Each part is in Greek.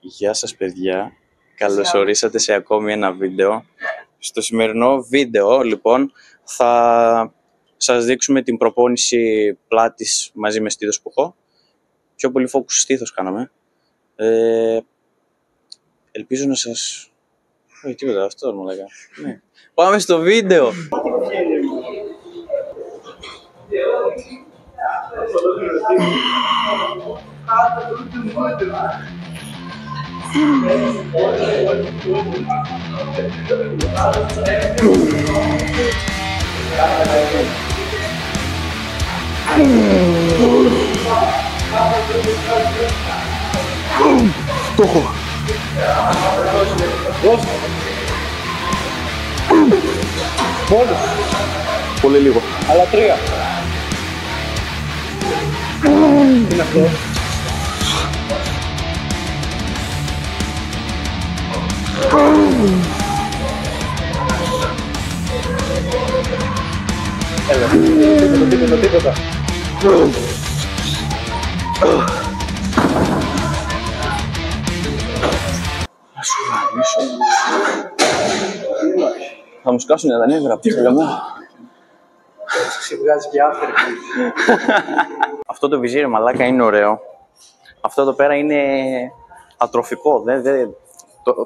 Γεια σας παιδιά, καλώς ορίσατε σε ακόμη ένα βίντεο. Στο σημερινό βίντεο λοιπόν θα σας δείξουμε την προπόνηση πλάτης μαζί με στήθος που έχω. Πιο πολύ focus στήθος κάναμε. Ελπίζω να σας... Όχι τίποτα, αυτό μου λέγα. Ναι. Πάμε στο βίντεο! Το έχω. Μόνο. Πολύ λίγο. Αλλά 3. Τι είναι αυτό? Έλα, τίποτα. Να σου γαμίσω. Θα μου σκάσουνε τα νεύρα από τη χλαμά. Σε βγάζει και άφερη. Αυτό το βυζίρι μαλάκα είναι ωραίο. Αυτό εδώ πέρα είναι ατροφικό.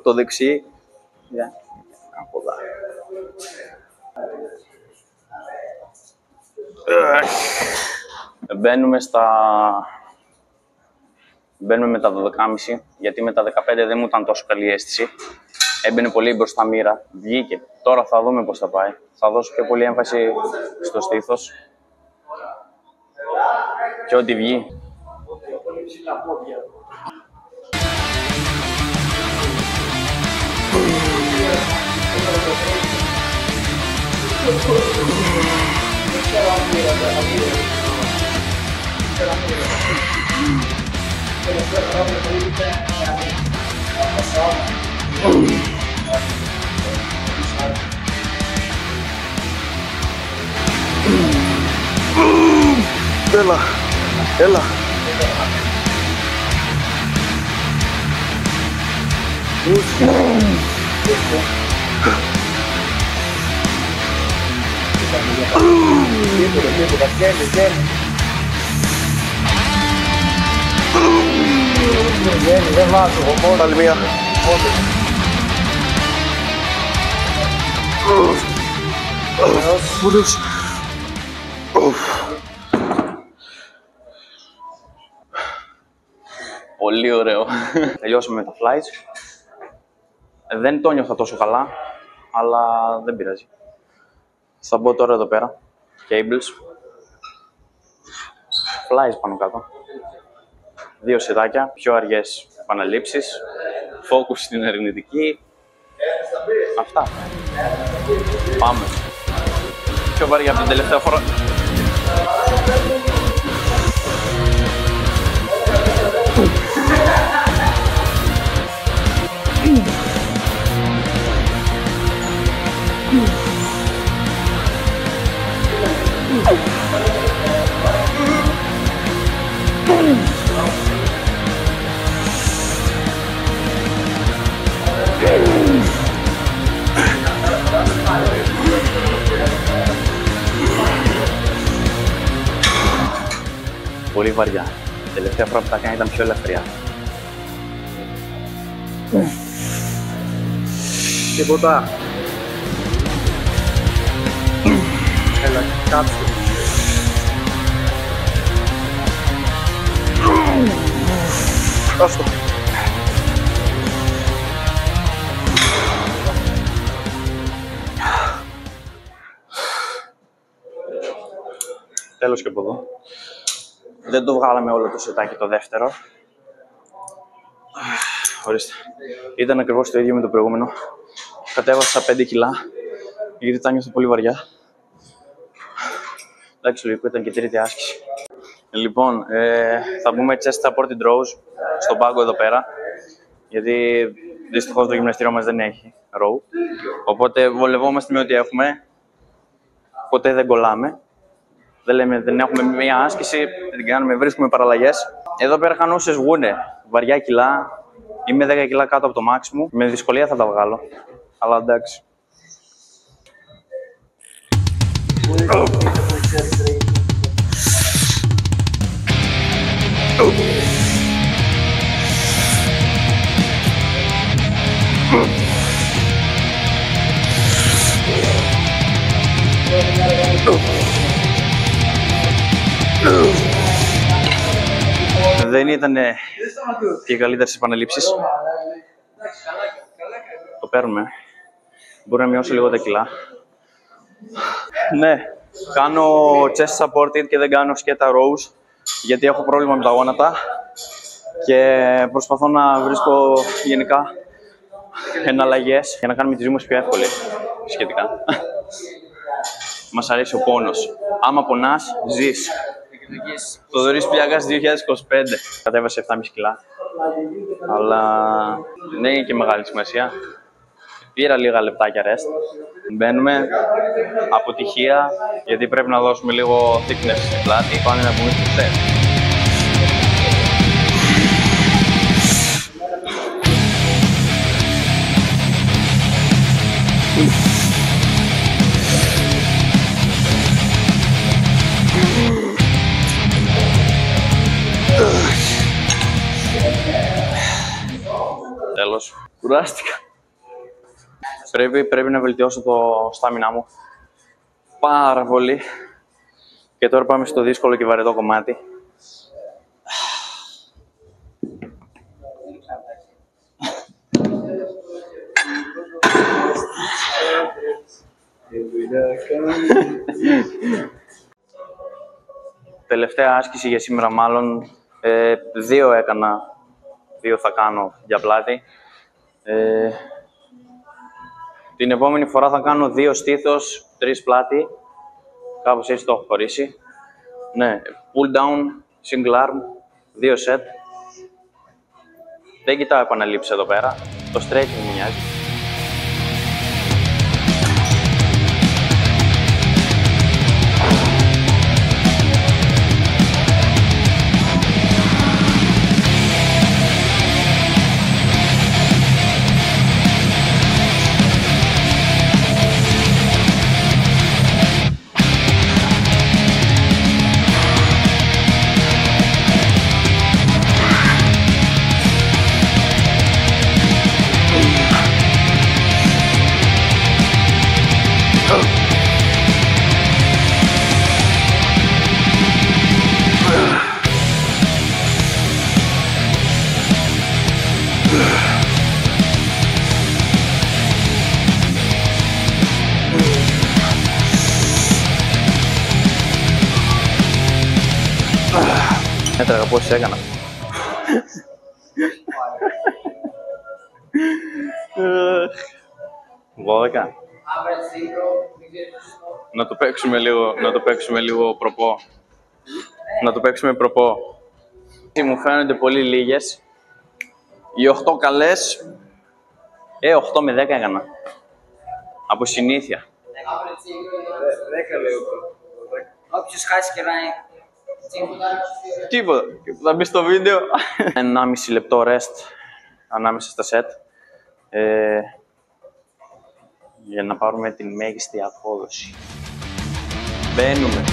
Το δεξί. Από εδώ. Μπαίνουμε με τα 12,5, γιατί με τα 15 δεν μου ήταν τόσο καλή αίσθηση. Έμπαινε πολύ μπροστά μοίρα, βγήκε. Τώρα θα δούμε πώς θα πάει. Θα δώσω πιο πολύ έμφαση στο στήθος. Και ό,τι βγει. Έλα. Δεν βάζω εγώ. Πάλι μία. Πούλος. Πολύ ωραίο. Τελειώσαμε με τα flies. Δεν το νιώθα τόσο καλά, αλλά δεν πειράζει. Θα μπω τώρα εδώ πέρα. Cables. Flies πάνω κάτω. 2 σετάκια, πιο αργές επαναλήψεις. Focus στην ερευνητική. Αυτά. Πάμε. Πιο βαριά από την τελευταία φορά. Πολύ βαριά. Η τελευταία φορά που τα κάνει ήταν πιο ελαφριά. Τίποτα. Έλα, κάψε. Άστο. Τέλος και από εδώ. Δεν το βγάλαμε όλο το σετάκι το δεύτερο. Ορίστε. Ήταν ακριβώς το ίδιο με το προηγούμενο. Κατέβασα 5 κιλά, γιατί τα νιώθω πολύ βαριά. Εντάξει, λογικό ήταν και τρίτη άσκηση. Λοιπόν, θα μπούμε chest supported rows στον πάγκο εδώ πέρα. Γιατί δυστυχώς το γυμναστήριο μας δεν έχει row. Οπότε βολευόμαστε με ό,τι έχουμε. Ποτέ δεν κολλάμε. Δεν έχουμε μία άσκηση, δεν την κάνουμε, βρίσκουμε παραλλαγές. Εδώ πέρα χανούσες βγούνε. Βαριά κιλά, Είμαι 10 κιλά κάτω από το max μου. Με δυσκολία θα τα βγάλω. Αλλά εντάξει. Δεν ήταν και οι καλύτερες επαναλήψεις. Το παίρνουμε. Μπορεί να μειώσω λίγο τα κιλά. Ναι, κάνω chest supported και δεν κάνω σκέτα rows, γιατί έχω πρόβλημα με τα γόνατα και προσπαθώ να βρίσκω γενικά εναλλαγές για να κάνουμε τη ζωή μας πιο εύκολη σχετικά. Μας αρέσει ο πόνος. Άμα πονάς, ζεις. Θοδωρής Πλιάκας 2025. Κατέβασε 7,5 κιλά. Αλλά δεν είναι και μεγάλη σημασία. Πήρα λίγα λεπτάκια rest. Μπαίνουμε. Αποτυχία, γιατί πρέπει να δώσουμε λίγο thickness στην πλάτη. Πάμε να πούμε στο set. Τέλος. Κουράστηκα. Πρέπει να βελτιώσω το στάμινά μου πάρα πολύ. Και τώρα πάμε στο δύσκολο και βαρετό κομμάτι. Τελευταία άσκηση για σήμερα μάλλον. 2 έκανα. 2 θα κάνω για πλάτη. Την επόμενη φορά θα κάνω 2 στήθος, 3 πλάτη. Κάπως έτσι το έχω χωρίσει. Ναι, pull down, single arm, 2 set. Δεν κοιτάω επαναλήψεις εδώ πέρα. Το stretching μου μοιάζει. Έτρεγα πόσες έκανα. Βόδεκα. Να το παίξουμε λίγο προπό. Να το παίξουμε προπό. Μου φαίνονται πολύ λίγες. Οι 8 καλές. 8 με 10 έκανα. Από συνήθεια. 10 λέω. Όποιος χάσει κερνάει. Τίποτα. Θα μπει στο βίντεο. 1,5 λεπτό rest ανάμεσα στα set. Για να πάρουμε την μέγιστη απόδοση. Μπαίνουμε.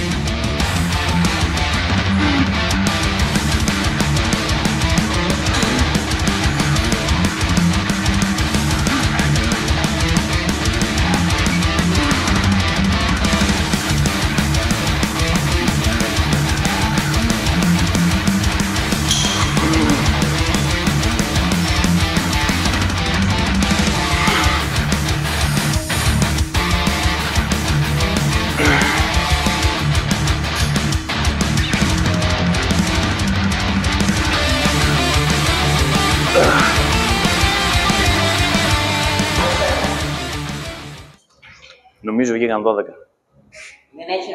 Νομίζω βγήκαν 12. Δεν έχει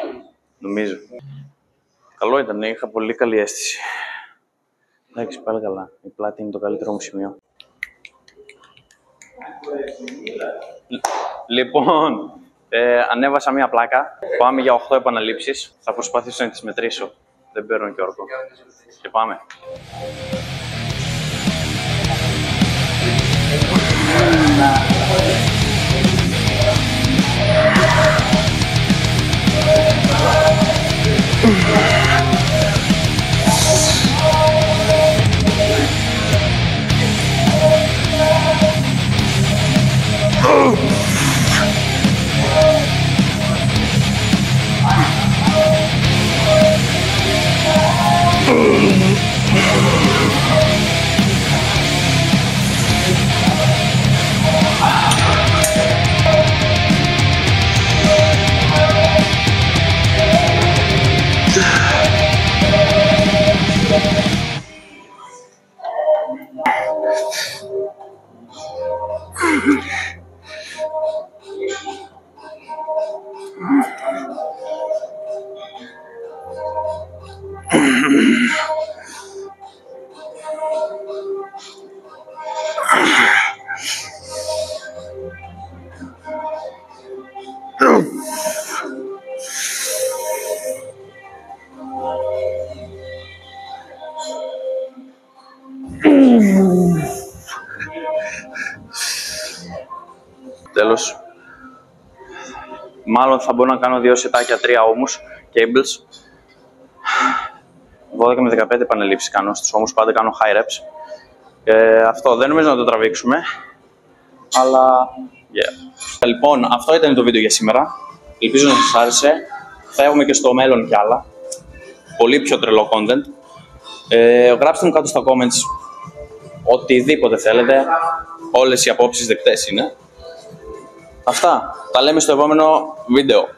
Νομίζω. Καλό ήταν, είχα πολύ καλή αίσθηση. Εντάξει, πάλι καλά. Η πλάτη είναι το καλύτερο μου σημείο. Λοιπόν, ανέβασα μία πλάκα. Πάμε για 8 επαναλήψεις. Θα προσπαθήσω να τις μετρήσω. Δεν παίρνω και όρκο. Και πάμε. Τέλος. Μάλλον θα μπορώ να κάνω 2 σετάκια 3 ώμους, cables. 12 με 15 επανελήψεις κάνω στους ώμους, πάντα κάνω high reps. Αυτό δεν νομίζω να το τραβήξουμε, αλλά yeah. Λοιπόν, αυτό ήταν το βίντεο για σήμερα. Ελπίζω να σας άρεσε. Θα έχουμε και στο μέλλον κι άλλα. Πολύ πιο τρελό content. Γράψτε μου κάτω στα comments οτιδήποτε θέλετε. Όλες οι απόψεις δεκτές είναι. Αυτά. Τα λέμε στο επόμενο βίντεο.